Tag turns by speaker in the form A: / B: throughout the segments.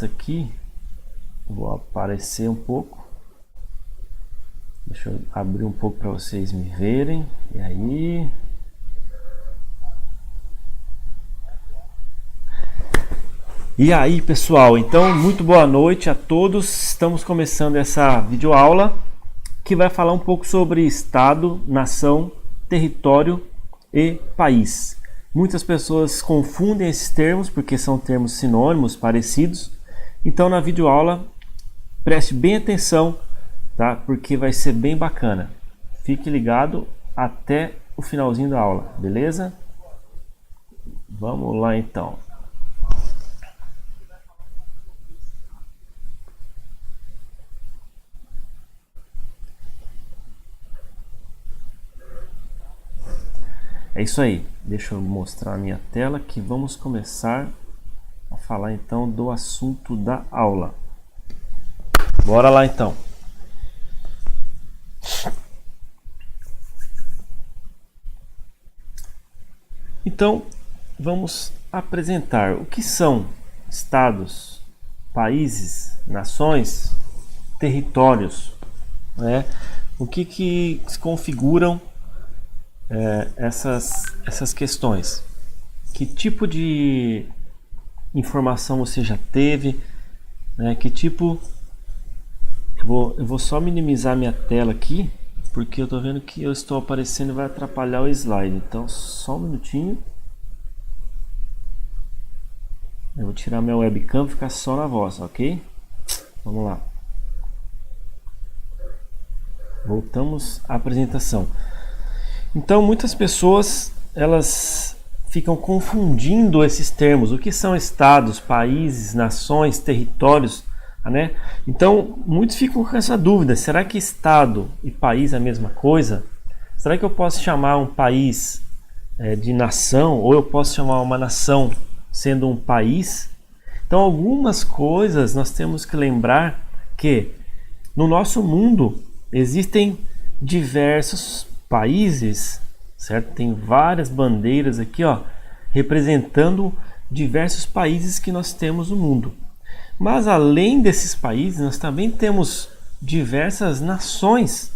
A: aqui, vou aparecer um pouco. Deixa eu abrir um pouco para vocês me verem. E aí? E aí, pessoal? Então, muito boa noite a todos. Estamos começando essa videoaula que vai falar um pouco sobre Estado, nação, território e país. Muitas pessoas confundem esses termos porque são termos sinônimos, parecidos. Então, na videoaula, preste bem atenção, tá? Porque vai ser bem bacana. Fique ligado até o finalzinho da aula, beleza? Vamos lá então. É isso aí, deixa eu mostrar a minha tela que vamos começar a falar então do assunto da aula. Bora lá então. Então, vamos apresentar o que são estados, países, nações, territórios, né? O que se configuram essas questões. Que tipo de informação você já teve, né? Que tipo... Eu vou só minimizar minha tela aqui, porque eu tô vendo que eu estou aparecendo e vai atrapalhar o slide. Então, só um minutinho. Eu vou tirar minha webcam e ficar só na voz, ok? Vamos lá. Voltamos à apresentação. Então, muitas pessoas, elas ficam confundindo esses termos. O que são estados, países, nações, territórios, né? Então, muitos ficam com essa dúvida. Será que estado e país é a mesma coisa? Será que eu posso chamar um país de nação? Ou eu posso chamar uma nação sendo um país? Então, algumas coisas nós temos que lembrar que no nosso mundo existem diversos países, certo? Tem várias bandeiras aqui, ó, representando diversos países que nós temos no mundo. Mas além desses países, nós também temos diversas nações,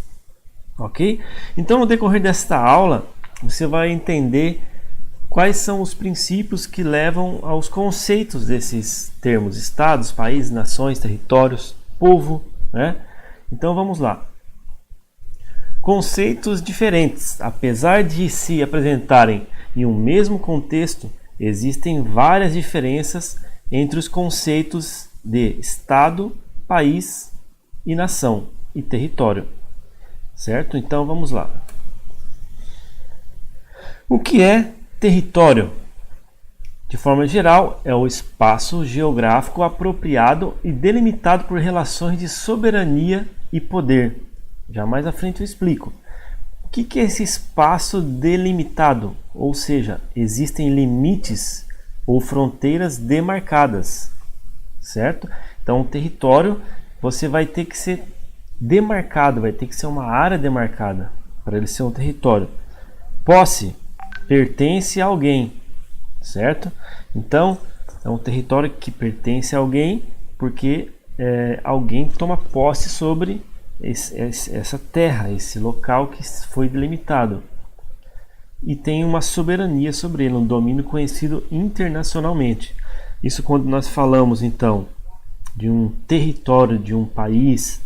A: ok? Então, no decorrer desta aula, você vai entender quais são os princípios que levam aos conceitos desses termos: estados, países, nações, territórios, povo, né? Então, vamos lá. Conceitos diferentes, apesar de se apresentarem em um mesmo contexto, existem várias diferenças entre os conceitos de Estado, país e nação e território, certo? Então vamos lá. O que é território? De forma geral, é o espaço geográfico apropriado e delimitado por relações de soberania e poder. Já mais à frente eu explico. O que é esse espaço delimitado? Ou seja, existem limites ou fronteiras demarcadas, certo? Então, o território você vai ter que ser demarcado, vai ter que ser uma área demarcada para ele ser um território. Posse pertence a alguém, certo? Então, é um território que pertence a alguém porque alguém toma posse sobre essa terra, esse local que foi delimitado, e tem uma soberania sobre ele, um domínio conhecido internacionalmente. Isso quando nós falamos então de um território de um país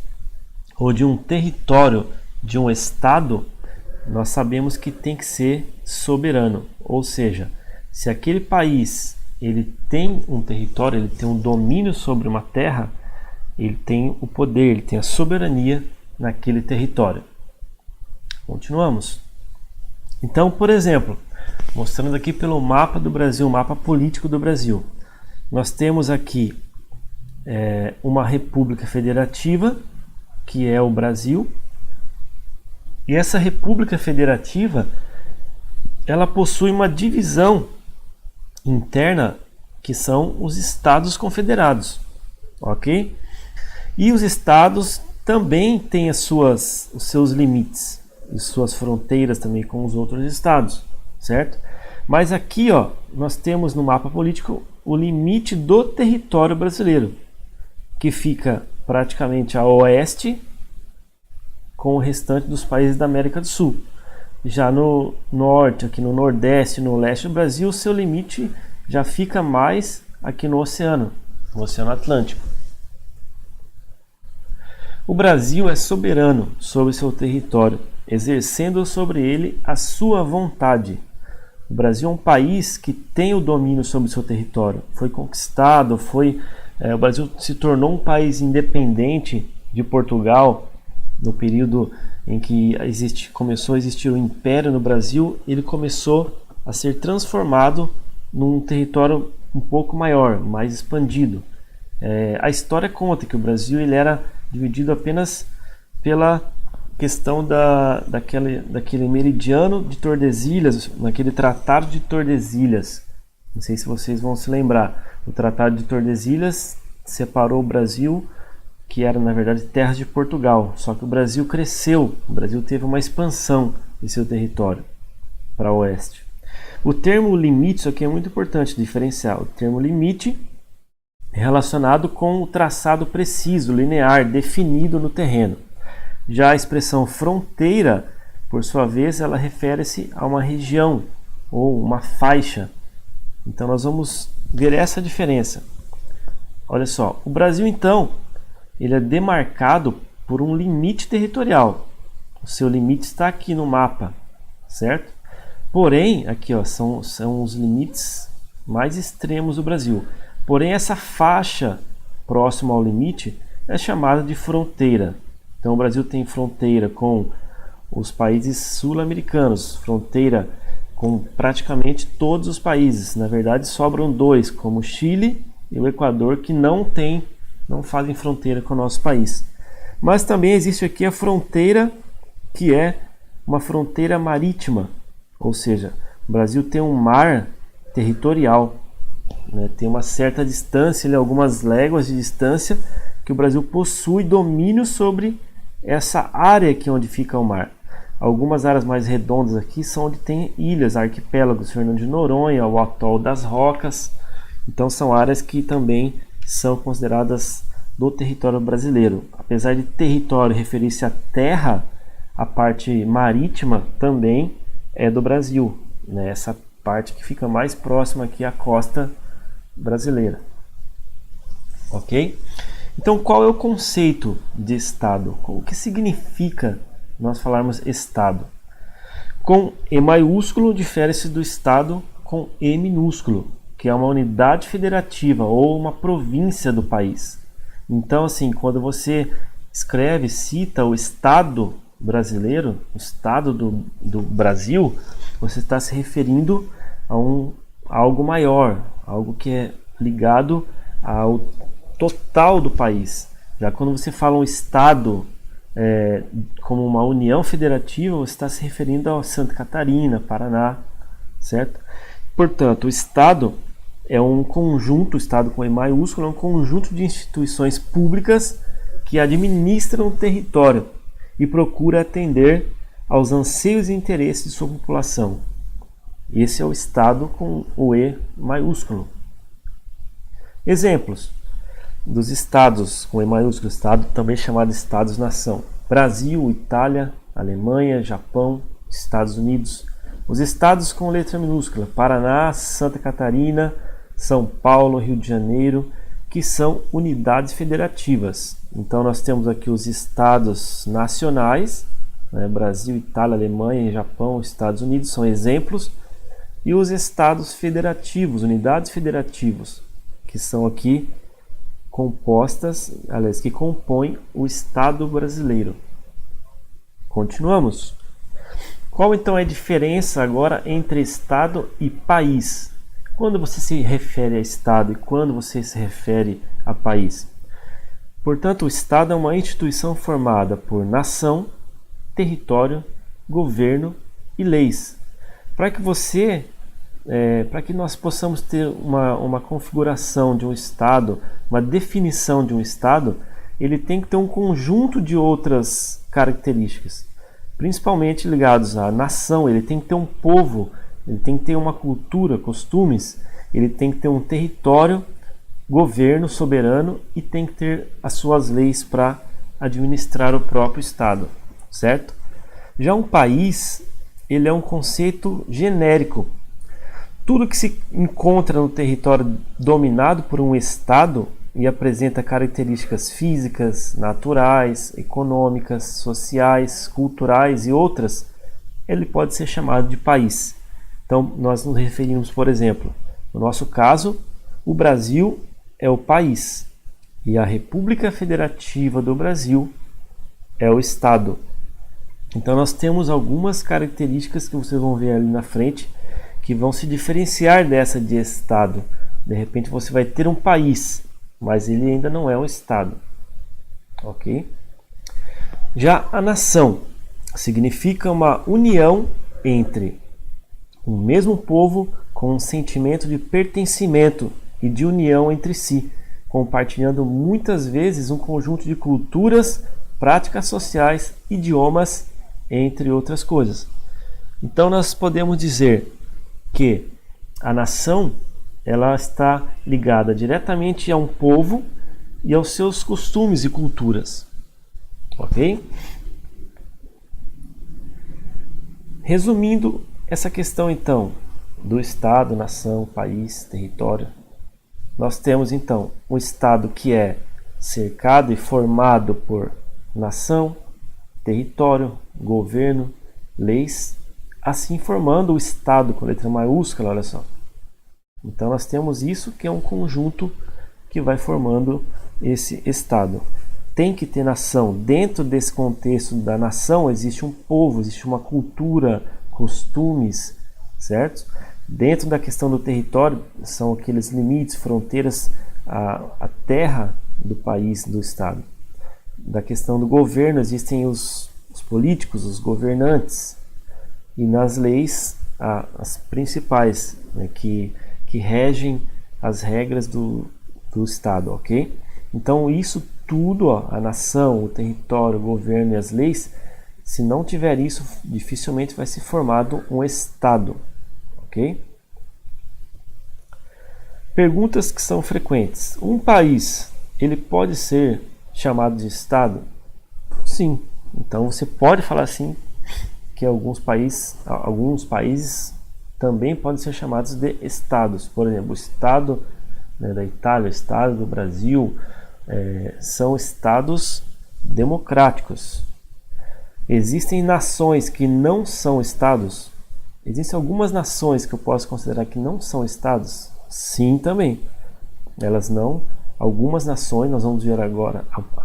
A: ou de um território de um estado, nós sabemos que tem que ser soberano, ou seja, se aquele país ele tem um território, ele tem um domínio sobre uma terra, ele tem o poder, ele tem a soberania naquele território. Continuamos. Então, por exemplo, mostrando aqui pelo mapa do Brasil, o mapa político do Brasil, nós temos aqui uma república federativa, que é o Brasil, e essa república federativa, ela possui uma divisão interna, que são os estados confederados, ok? E os estados também têm os seus limites e suas fronteiras também com os outros estados, certo? Mas aqui, ó, nós temos no mapa político o limite do território brasileiro. que fica praticamente a oeste com o restante dos países da América do Sul. Já no norte, aqui no nordeste, no leste do Brasil, o seu limite já fica mais aqui no Oceano Atlântico. O Brasil é soberano sobre seu território, exercendo sobre ele a sua vontade. O Brasil é um país que tem o domínio sobre seu território. Foi conquistado, o Brasil se tornou um país independente de Portugal no período em que começou a existir o Império no Brasil. Ele começou a ser transformado num território um pouco maior, mais expandido. A história conta que o Brasil ele era dividido apenas pela questão daquele meridiano de Tordesilhas, naquele Tratado de Tordesilhas. Não sei se vocês vão se lembrar. O Tratado de Tordesilhas separou o Brasil, que era na verdade terras de Portugal. Só que o Brasil cresceu, o Brasil teve uma expansão de seu território para o oeste. O termo limite, isso aqui é muito importante diferenciar. O termo limite é relacionado com o traçado preciso, linear, definido no terreno. Já a expressão fronteira, por sua vez, ela refere-se a uma região ou uma faixa. Então nós vamos ver essa diferença. Olha só, o Brasil então, ele é demarcado por um limite territorial. O seu limite está aqui no mapa, certo? Porém, aqui ó, são os limites mais extremos do Brasil. Porém, essa faixa próxima ao limite é chamada de fronteira. Então o Brasil tem fronteira com os países sul-americanos, fronteira com praticamente todos os países. Na verdade, sobram dois, como o Chile e o Equador, que não fazem fronteira com o nosso país. Mas também existe aqui a fronteira, que é uma fronteira marítima, ou seja, o Brasil tem um mar territorial, né? Tem uma certa distância, algumas léguas de distância, que o Brasil possui domínio sobre essa área aqui onde fica o mar. Algumas áreas mais redondas aqui são onde tem ilhas, arquipélagos, Fernando de Noronha, o Atol das Rocas. Então são áreas que também são consideradas do território brasileiro. Apesar de território referir-se à terra, a parte marítima também é do Brasil, né? Essa parte que fica mais próxima aqui à costa brasileira. Ok? Então, qual é o conceito de Estado? O que significa nós falarmos Estado? Com E maiúsculo, difere-se do Estado com E minúsculo, que é uma unidade federativa ou uma província do país. Então, assim, quando você cita o Estado brasileiro, o Estado do Brasil, você está se referindo a algo maior, algo que é ligado ao total do país. Já quando você fala um Estado como uma união federativa, você está se referindo a Santa Catarina, Paraná, certo? Portanto, o Estado é um conjunto, o Estado com E maiúsculo, é um conjunto de instituições públicas que administram o território e procura atender aos anseios e interesses de sua população. Esse é o Estado com o E maiúsculo. Exemplos dos estados com E maiúsculo, Estado também chamado Estados-nação: Brasil, Itália, Alemanha, Japão, Estados Unidos. Os estados com letra minúscula: Paraná, Santa Catarina, São Paulo, Rio de Janeiro, que são unidades federativas. Então nós temos aqui os estados nacionais, né? Brasil, Itália, Alemanha, Japão, Estados Unidos são exemplos, e os estados federativos, unidades federativas, que são aqui que compõem o Estado brasileiro. Continuamos. Qual então é a diferença agora entre Estado e país? Quando você se refere a Estado e quando você se refere a país? Portanto, o Estado é uma instituição formada por nação, território, governo e leis. Para que nós possamos ter uma configuração de um Estado, uma definição de um Estado, ele tem que ter um conjunto de outras características, principalmente ligados à nação. Ele tem que ter um povo, ele tem que ter uma cultura, costumes, ele tem que ter um território governo soberano e tem que ter as suas leis para administrar o próprio Estado, certo? Já um país, ele é um conceito genérico. Tudo que se encontra no território dominado por um Estado e apresenta características físicas, naturais, econômicas, sociais, culturais e outras, ele pode ser chamado de país. Então, nós nos referimos, por exemplo, no nosso caso, o Brasil é o país e a República Federativa do Brasil é o Estado. Então, nós temos algumas características que vocês vão ver ali na frente que vão se diferenciar dessa de Estado. De repente, você vai ter um país, mas ele ainda não é um Estado. Ok? Já a nação significa uma união entre o mesmo povo com um sentimento de pertencimento e de união entre si, compartilhando muitas vezes um conjunto de culturas, práticas sociais, idiomas, entre outras coisas. Então nós podemos dizer que a nação ela está ligada diretamente a um povo e aos seus costumes e culturas. Ok? Resumindo essa questão então do Estado, nação, país, território, nós temos então um Estado que é cercado e formado por nação, território, governo, leis, assim formando o Estado com letra maiúscula, olha só. Então nós temos isso que é um conjunto que vai formando esse Estado. Tem que ter nação. Dentro desse contexto da nação existe um povo, existe uma cultura, costumes, certo? Dentro da questão do território são aqueles limites, fronteiras, a terra do país, do Estado. Da questão do governo existem os políticos, os governantes. E nas leis, as principais, né, que regem as regras do Estado, ok? Então isso tudo, a nação, o território, o governo e as leis, se não tiver isso, dificilmente vai ser formado um Estado, ok? Perguntas que são frequentes. Um país, ele pode ser chamado de Estado? Sim. Então você pode falar assim que alguns países também podem ser chamados de estados. Por exemplo, o Estado, né, da Itália, o Estado do Brasil, são estados democráticos. Existem nações que não são estados? Existem algumas nações que eu posso considerar que não são estados? Sim, também. Elas não. Algumas nações, nós vamos ver agora,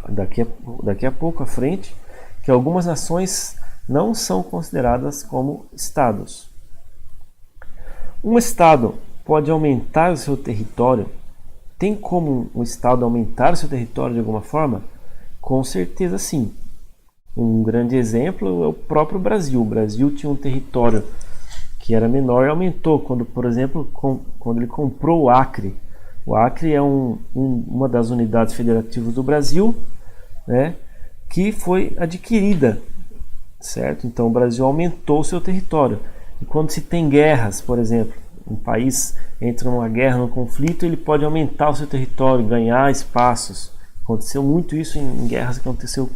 A: daqui a pouco à frente, que algumas nações não são consideradas como estados. Um estado pode aumentar o seu território? Tem como um estado aumentar o seu território de alguma forma? Com certeza sim. Um grande exemplo é o próprio Brasil. O Brasil tinha um território que era menor e aumentou quando, por exemplo, quando ele comprou o Acre. O Acre é uma das unidades federativas do Brasil, né, que foi adquirida, certo? Então o Brasil aumentou o seu território. E quando se tem guerras, por exemplo, um país entra numa guerra, num conflito, ele pode aumentar o seu território, ganhar espaços. Aconteceu muito isso em guerras que aconteceu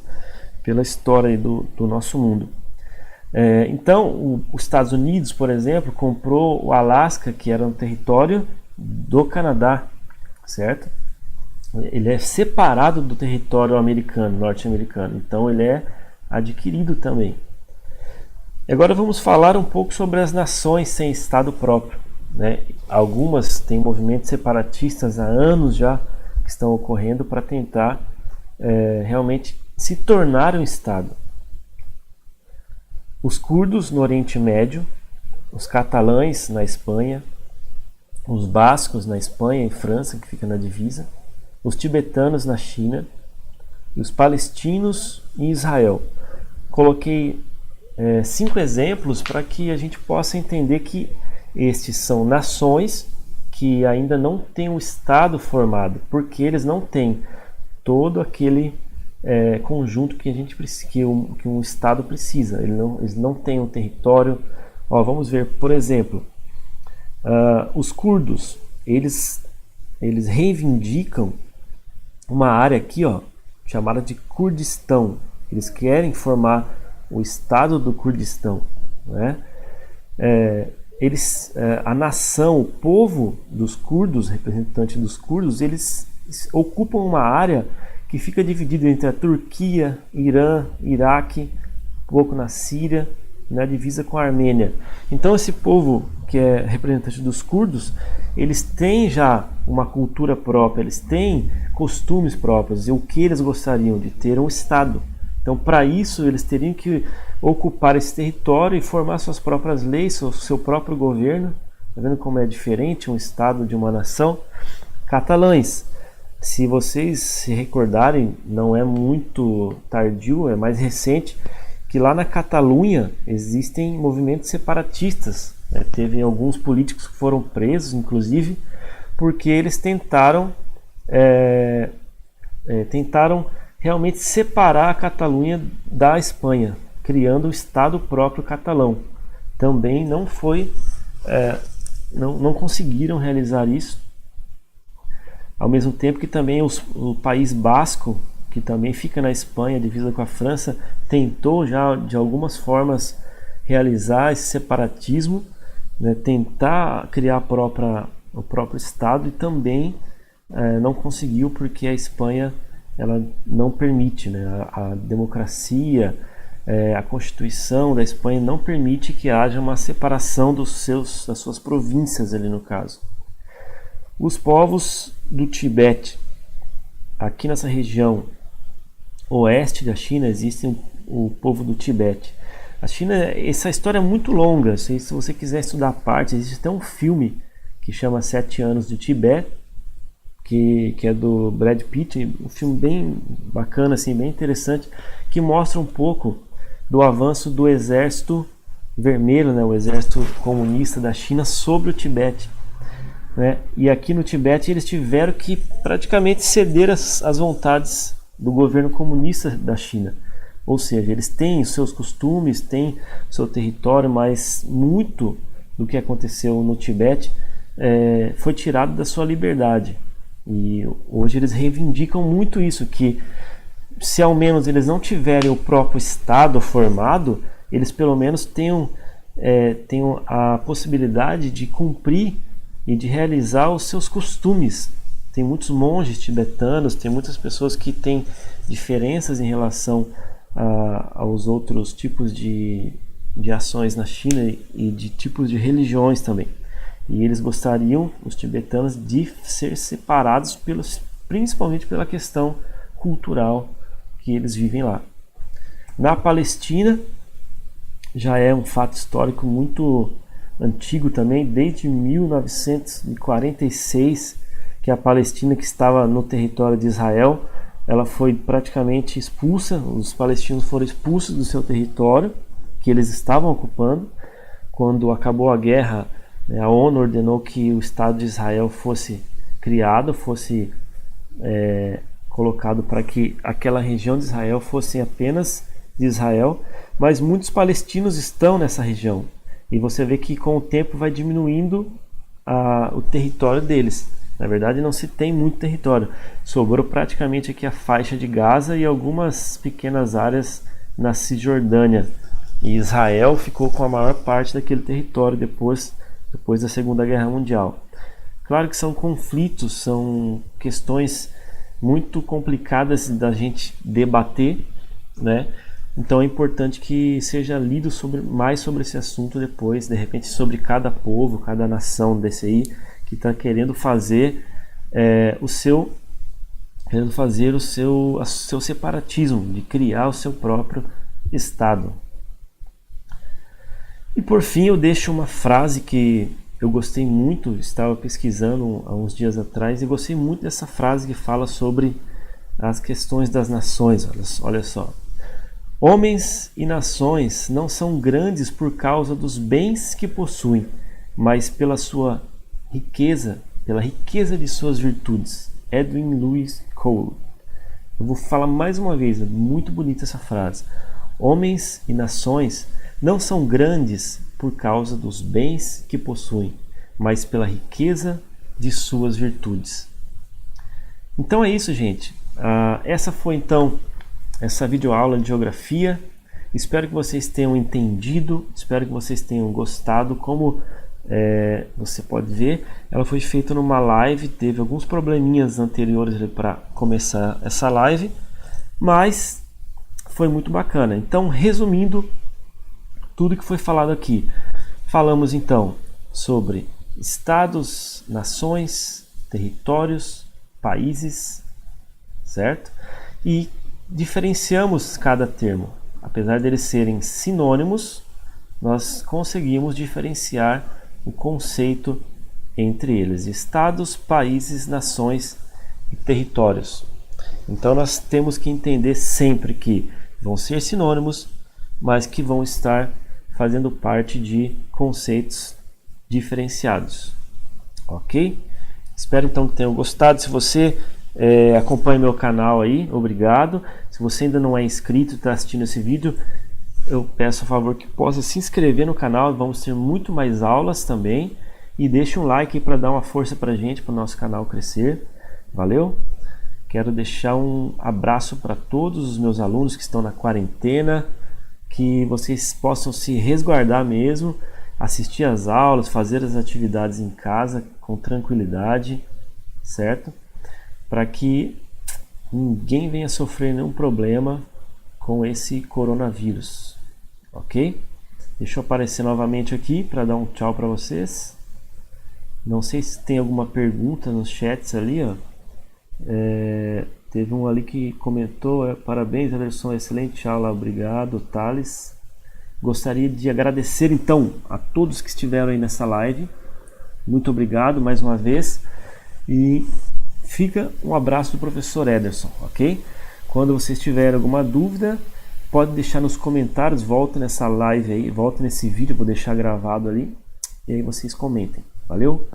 A: pela história do nosso mundo. Então, os Estados Unidos, por exemplo, comprou o Alasca, que era um território do Canadá, certo? Ele é separado do território americano, norte-americano. Então, ele é adquirido também. Agora vamos falar um pouco sobre as nações sem Estado próprio, né? Algumas têm movimentos separatistas há anos já que estão ocorrendo para tentar realmente se tornar um Estado. Os curdos no Oriente Médio, os catalães na Espanha, os bascos na Espanha e França, que fica na divisa, os tibetanos na China e os palestinos em Israel. Coloquei 5 exemplos para que a gente possa entender que estes são nações que ainda não têm um Estado formado, porque eles não têm todo aquele conjunto que que um Estado precisa. Eles não têm um território. Vamos ver, por exemplo, os curdos, eles eles reivindicam uma área aqui, ó, chamada de Kurdistão. Eles querem formar o estado do Kurdistão, né? A nação, o povo dos curdos, representante dos curdos, eles ocupam uma área que fica dividida entre a Turquia, Irã, Iraque, um pouco na Síria, na divisa com a Armênia. Então esse povo que é representante dos curdos, eles têm já uma cultura própria, eles têm costumes próprios, e o que eles gostariam de ter um Estado. Então, para isso, eles teriam que ocupar esse território e formar suas próprias leis, seu próprio governo. Está vendo como é diferente um Estado de uma nação? Catalães, se vocês se recordarem, não é muito tardio, é mais recente, que lá na Catalunha existem movimentos separatistas. Né? Teve alguns políticos que foram presos, inclusive, porque eles tentaram realmente separar a Catalunha da Espanha, criando o Estado próprio catalão. Também não conseguiram realizar isso. Ao mesmo tempo que também o País Basco, que também fica na Espanha, divisa com a França, tentou já de algumas formas realizar esse separatismo, né, tentar criar o próprio Estado, e também não conseguiu, porque a Espanha ela não permite, né? A democracia, a Constituição da Espanha não permite que haja uma separação das suas províncias ali no caso. Os povos do Tibete, aqui nessa região oeste da China, existe o povo do Tibete. A China, essa história é muito longa, se você quiser estudar a parte, existe até um filme que chama 7 Anos do Tibete, que é do Brad Pitt, um filme bem bacana, assim, bem interessante, que mostra um pouco do avanço do exército vermelho, né, o exército comunista da China sobre o Tibete. Né? E aqui no Tibete eles tiveram que praticamente ceder às vontades do governo comunista da China. Ou seja, eles têm os seus costumes, têm o seu território, mas muito do que aconteceu no Tibete foi tirado da sua liberdade. E hoje eles reivindicam muito isso, que se ao menos eles não tiverem o próprio Estado formado, eles pelo menos tenham a possibilidade de cumprir e de realizar os seus costumes. Tem muitos monges tibetanos, tem muitas pessoas que têm diferenças em relação aos outros tipos de ações na China e de tipos de religiões também. E eles gostariam, os tibetanos, de ser separados principalmente pela questão cultural que eles vivem lá. Na Palestina, já é um fato histórico muito antigo também, desde 1946, que a Palestina, que estava no território de Israel, ela foi praticamente expulsa, os palestinos foram expulsos do seu território, que eles estavam ocupando. Quando acabou a guerra, a ONU ordenou que o Estado de Israel fosse criado, fosse colocado para que aquela região de Israel fosse apenas de Israel, mas muitos palestinos estão nessa região. E você vê que com o tempo vai diminuindo o território deles. Na verdade não se tem muito território. Sobrou praticamente aqui a faixa de Gaza e algumas pequenas áreas na Cisjordânia. E Israel ficou com a maior parte daquele território depois da Segunda Guerra Mundial. Claro que são conflitos, são questões muito complicadas da gente debater, né? Então é importante que seja lido mais sobre esse assunto depois, de repente sobre cada povo, cada nação desse aí que está querendo fazer o seu separatismo, de criar o seu próprio Estado. E por fim eu deixo uma frase que eu gostei muito, estava pesquisando há uns dias atrás e gostei muito dessa frase que fala sobre as questões das nações. Olha só. Homens e nações não são grandes por causa dos bens que possuem, mas pela sua riqueza, pela riqueza de suas virtudes. Edwin Lewis Cole. Eu vou falar mais uma vez, é muito bonita essa frase. Homens e nações não são grandes por causa dos bens que possuem, mas pela riqueza de suas virtudes. Então é isso, gente. Essa foi então essa videoaula de geografia. Espero que vocês tenham entendido, espero que vocês tenham gostado. Como você pode ver, ela foi feita numa live, teve alguns probleminhas anteriores para começar essa live, mas foi muito bacana. Então, resumindo tudo que foi falado aqui, falamos então sobre estados, nações, territórios, países, certo? E diferenciamos cada termo. Apesar deles serem sinônimos, nós conseguimos diferenciar o conceito entre eles: estados, países, nações e territórios. Então nós temos que entender sempre que vão ser sinônimos, mas que vão estar fazendo parte de conceitos diferenciados. Ok? Espero então que tenham gostado. Se você acompanha meu canal aí, obrigado. Se você ainda não é inscrito e está assistindo esse vídeo, eu peço a favor que possa se inscrever no canal. Vamos ter muito mais aulas também. E deixe um like para dar uma força para a gente, para o nosso canal crescer. Valeu? Quero deixar um abraço para todos os meus alunos que estão na quarentena. Que vocês possam se resguardar mesmo, assistir às aulas, fazer as atividades em casa com tranquilidade, certo? Para que ninguém venha sofrer nenhum problema com esse coronavírus, ok? Deixa eu aparecer novamente aqui para dar um tchau para vocês. Não sei se tem alguma pergunta nos chats ali, ó. Teve um ali que comentou: parabéns, Anderson, excelente aula, obrigado, Thales. Gostaria de agradecer então a todos que estiveram aí nessa live. Muito obrigado mais uma vez. E fica um abraço do professor Ederson, ok? Quando vocês tiverem alguma dúvida, pode deixar nos comentários. Volta nessa live aí, volta nesse vídeo, vou deixar gravado ali. E aí vocês comentem. Valeu?